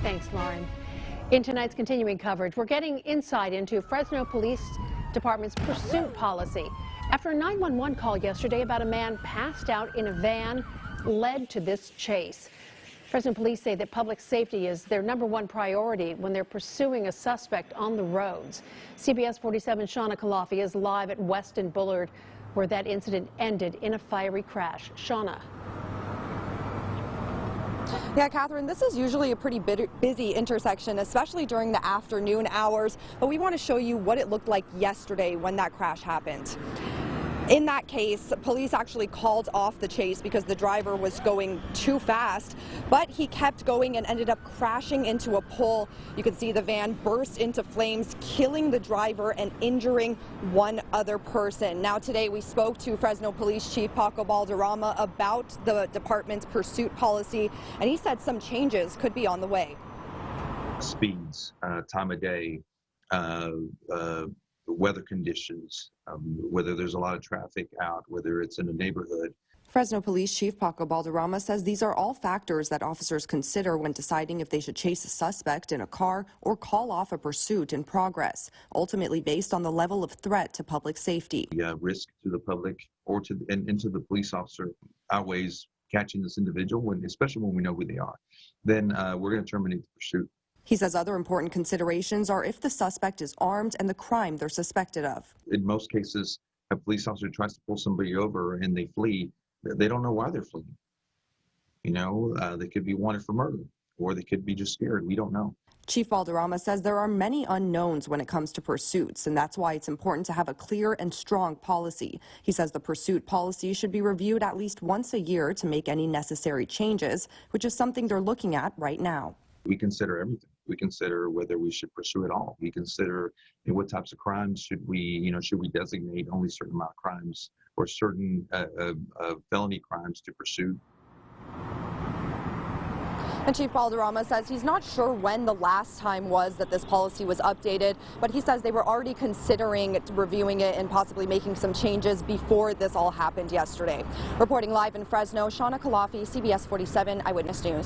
Thanks, Lauren. In tonight's continuing coverage, we're getting insight into Fresno Police Department's pursuit policy. After a 911 call yesterday about a man passed out in a van led to this chase. Fresno police say that public safety is their #1 priority when they're pursuing a suspect on the roads. CBS 47's Shauna Kalafi is live at West and Bullard, where that incident ended in a fiery crash. Shauna. Yeah, Catherine, this is usually a pretty busy intersection, especially during the afternoon hours, but we want to show you what it looked like yesterday when that crash happened. In that case, police actually called off the chase because the driver was going too fast, but he kept going and ended up crashing into a pole. You can see the van burst into flames, killing the driver and injuring one other person. Now today we spoke to Fresno Police Chief Paco Balderrama about the department's pursuit policy, and he said some changes could be on the way. Speeds, time of day, weather conditions, whether there's a lot of traffic out, whether it's in a neighborhood. Fresno Police Chief Paco Balderrama says these are all factors that officers consider when deciding if they should chase a suspect in a car or call off a pursuit in progress, ultimately based on the level of threat to public safety. The risk to the public or to the police officer outweighs catching this individual, especially when we know who they are. Then we're going to terminate the pursuit. He says other important considerations are if the suspect is armed and the crime they're suspected of. In most cases, a police officer tries to pull somebody over and they flee. They don't know why they're fleeing. You know, they could be wanted for murder or they could be just scared. We don't know. Chief Balderrama says there are many unknowns when it comes to pursuits, and that's why it's important to have a clear and strong policy. He says the pursuit policy should be reviewed at least once a year to make any necessary changes, which is something they're looking at right now. We consider everything. We consider whether we should pursue it all. We consider what types of crimes should we designate only a certain amount of crimes or certain felony crimes to pursue. And Chief Balderrama says he's not sure when the last time was that this policy was updated, but he says they were already considering reviewing it and possibly making some changes before this all happened yesterday. Reporting live in Fresno, Shauna Kalafi, CBS 47 Eyewitness News.